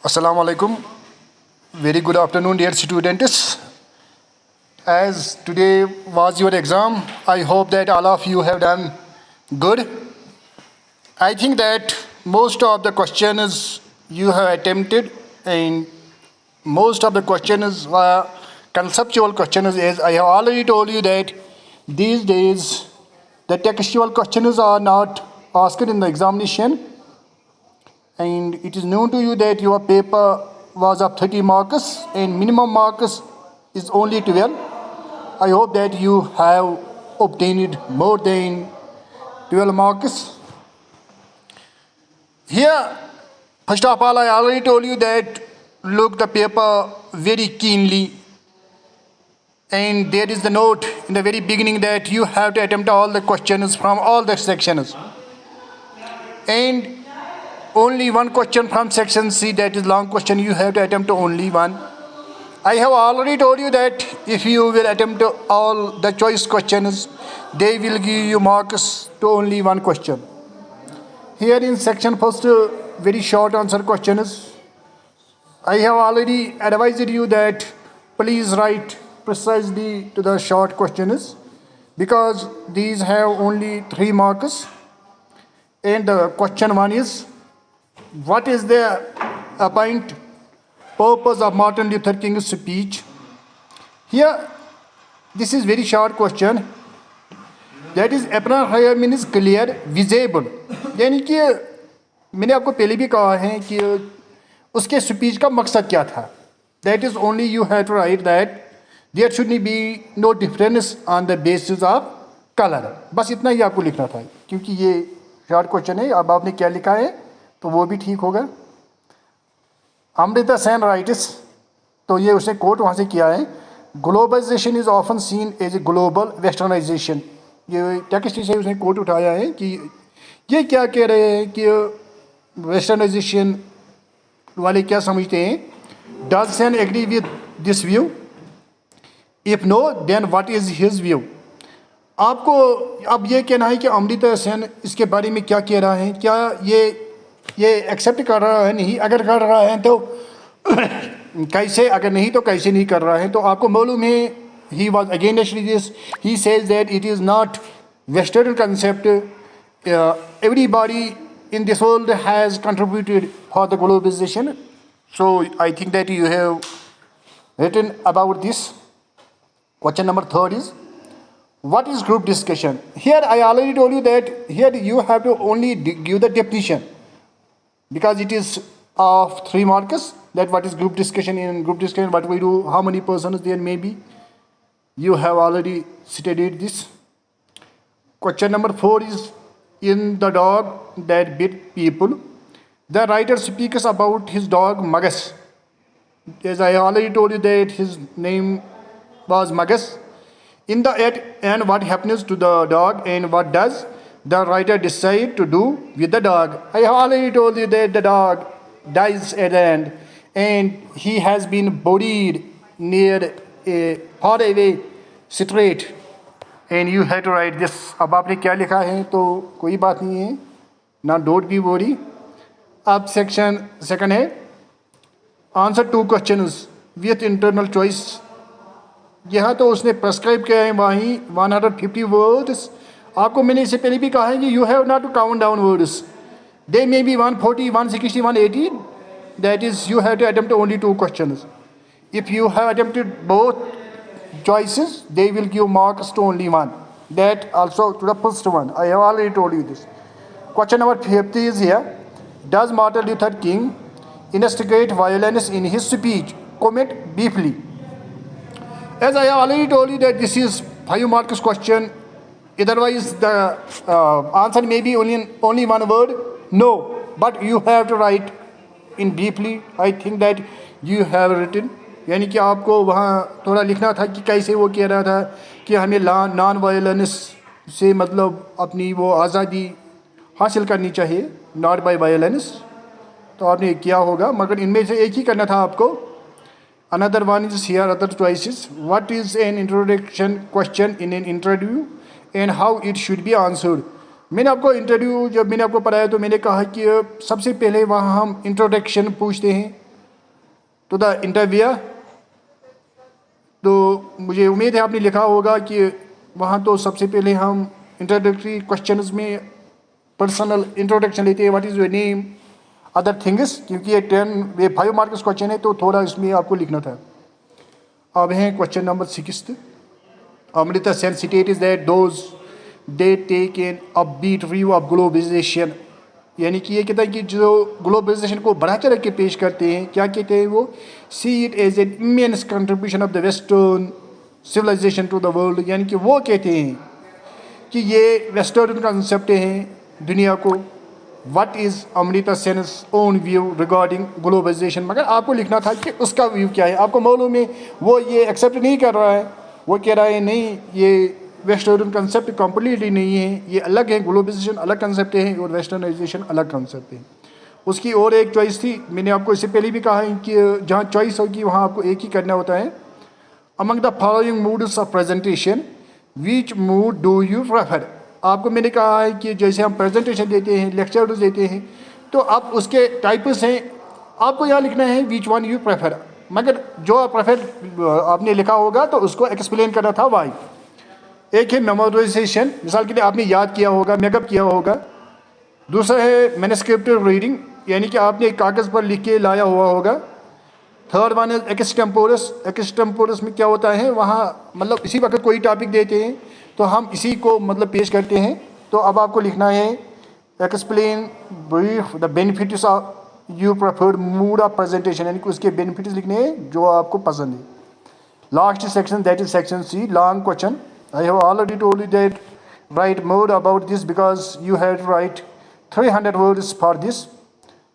Assalamu alaikum. Very good afternoon, dear students. As today was your exam, I hope that all of you have done good. I think that most of the questions you have attempted, and most of the questions were conceptual questions. As I have already told you that these days the textual questions are not asked in the examination, and it is known to you that your paper was of 30 marks and minimum marks is only 12. I hope that you have obtained more than 12 marks. Here, first of all, I already told you that look the paper very keenly, and there is the note in the very beginning that you have to attempt all the questions from all the sections. And only one question from section C, that is long question, you have to attempt only one. I have already told you that if you will attempt all the choice questions, they will give you marks to only one question. Here in section first, very short answer questions. I have already advised you that please write precisely to the short questions, because these have only 3 marks. And the question 1 is, what is the apparent purpose of Martin Luther King's speech? Here, this is very short question. That is, अपना है means clear visible, यानी कि मैंने आपको पहले भी कहा है कि उसके स्पीच का मकसद क्या था. That is only you have to write that there should be no difference on the basis of colour. बस इतना ही आपको लिखना था, क्योंकि ये शॉर्ट क्वेश्चन है. अब आपने क्या लिखा है तो वो भी ठीक होगा. अमृता सेन राइट्स, तो ये उसने कोट वहाँ से किया है, globalisation is often seen as a global westernisation. ये टेक्स्ट से उसने कोट उठाया है कि ये क्या कह रहे हैं कि वेस्टर्नाइजेशन वाले क्या समझते हैं. Does Sen agree with this view? If no then what is his view? आपको अब ये कहना है कि अमृता सेन इसके बारे में क्या कह रहा है, क्या ये एक्सेप्ट कर रहा है, नहीं. अगर कर रहा है तो कैसे, अगर नहीं तो कैसे नहीं कर रहा है. तो आपको मालूम है he was against this. He says that it is not Western concept. Everybody in this world has contributed for the globalization. So I think that you have written about this. Question number 3 is, what is group discussion? Here I already told you that here you have to only give the definition, because it is of 3 marks. That what is group discussion? In group discussion, what we do, how many persons there may be, you have already studied this. Question number 4 is, in the dog that bit people, the writer speaks about his dog Magas. As I already told you that his name was Magas. In the end, what happens to the dog and what does the writer decide to do with the dog? I have already told you that the dog dies at the end, and he has been buried near a far away street, and you have to write this. अब आपने क्या लिखा है तो कोई बात नहीं है ना, डोंट बी वरी. अब सेक्शन सेकंड है, answer 2 questions with internal choice. यहाँ तो उसने प्रेस्क्राइब किया है वहीं 150 वर्ड्स. आपको मैंने इससे पहले भी कहा है कि you have not to count down words. They may be 140, 160, 180. That is you have to attempt only 2 questions. If you have attempted both choices, they will give marks to only one. That also to the first one. I have already told you this. Question number 50 is here. Does Martin Luther King instigate violence in his speech? Comment briefly. As I have already told you that this is 5 marks question. Otherwise the answer may be only one word, no. But you have to write in briefly. I think that you have written. यानी कि आपको वहाँ थोड़ा लिखना था कि कैसे वो कह रहा था कि हमें नॉन वायलेंस से मतलब अपनी वो आज़ादी हासिल करनी चाहिए, नॉट बाय वायलेंस. तो आपने किया होगा, मगर इनमें से एक ही करना था आपको. Another one is here, other choices. What is an introduction question in an interview and how it should be answered? मैंने आपको इंटरव्यू जब मैंने आपको पढ़ाया तो मैंने कहा कि सबसे पहले वहाँ हम इंट्रोडक्शन पूछते हैं, टू द इंटरव्यूअर। तो मुझे उम्मीद है आपने लिखा होगा कि वहाँ तो सबसे पहले हम इंट्रोडक्टरी क्वेश्चंस में पर्सनल इंट्रोडक्शन लेते हैं, what is your name, other things, क्योंकि ये 5 मार्क्स क्वेश्चन है तो थोड़ा इसमें आपको लिखना था। अब है question number 6। Amrita Sen states that those they take an upbeat view of globalization, यानी कि ये कहता है कि जो ग्लोबलाइजेशन को बढ़ा चढ़ा के पेश करते हैं, क्या कहते हैं वो, see it as an immense contribution of the western civilisation to the world, यानी कि वो कहते हैं कि ये वेस्टर्न कंसेप्ट हैं दुनिया को। What is Amrita Sen's own view regarding globalisation, मगर आपको लिखना था कि उसका व्यू क्या है। आपको मालूम है वो ये एक्सेप्ट नहीं कर रहा है, वो कह रहा है नहीं ये वेस्टर्न कंसेप्ट कम्प्लीटली नहीं है, ये अलग है, ग्लोबलाइजेशन अलग कंसेप्ट है और वेस्टर्नाइजेशन अलग कंसेप्ट है। उसकी और एक चॉइस थी, मैंने आपको इससे पहले भी कहा है कि जहाँ चॉइस होगी वहाँ आपको एक ही करना होता है। Among the following moods of presentation which mood do you prefer, आपको मैंने कहा है कि जैसे हम प्रेजेंटेशन देते हैं, लेक्चर्स देते हैं, तो आप उसके टाइप्स हैं, आपको यहाँ लिखना है विच वन यू प्रेफर, मगर जो प्रेफर आपने लिखा होगा तो उसको एक्सप्लेन करना था वाई। एक है मेमोराइजेशन, मिसाल के लिए आपने याद किया होगा, मेकअप किया होगा। दूसरा है मैन्युस्क्रिप्ट रीडिंग, यानी कि आपने एक कागज़ पर लिख के लाया हुआ होगा। थर्ड वन है एक्सटेम्पोरस। एक्सटेम्पोरस में क्या होता है, वहाँ मतलब इसी वक्त कोई टॉपिक देते हैं तो हम इसी को मतलब पेश करते हैं। तो अब आपको लिखना है explain brief the benefits of you preferred mood off presentation, यानी कि उसके बेनिफिट्स लिखने हैं जो आपको पसंद है। Last section that is section C, long question. I have already told you that write more about this because you have to write 300 words for this.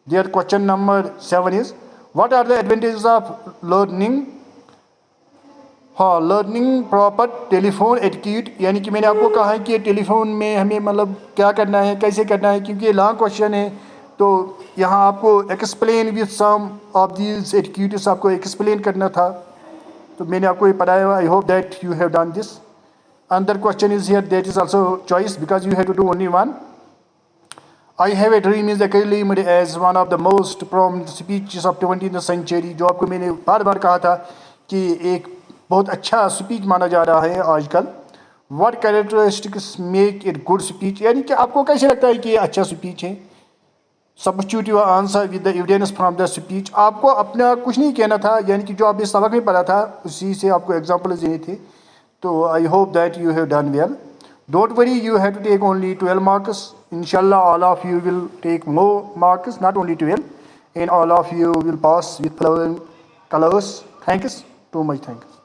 Their question number 7 is, what are the advantages of learning proper telephone etiquette, यानी कि मैंने आपको कहा है कि telephone में हमें मतलब क्या करना है, कैसे करना है, क्योंकि ये लॉन्ग क्वेश्चन है तो यहाँ आपको explain with some of these etiquettes आपको एक्सप्लेन करना था। तो मैंने आपको ये पढ़ाया। I hope that you have done this. Another question is here, that is also choice because you have to do only one. I have a dream is acclaimed as one of the most prominent speeches of 20th century, जो आपको मैंने बार बार कहा था कि एक बहुत अच्छा speech माना जा रहा है आजकल। What characteristics make it good speech, यानी कि आपको कैसे लगता है कि ये अच्छा स्पीच है। Substitute your answer with the evidence from the speech, आपको अपना कुछ नहीं कहना था, यानी कि जो आपने सबक में पढ़ा था उसी से आपको एग्जाम्पल देने थे। So I hope that you have done well. Don't worry, you have to take only 12 marks. Inshallah, all of you will take more marks, not only 12, and all of you will pass with flying colors. Thanks. Too much thanks.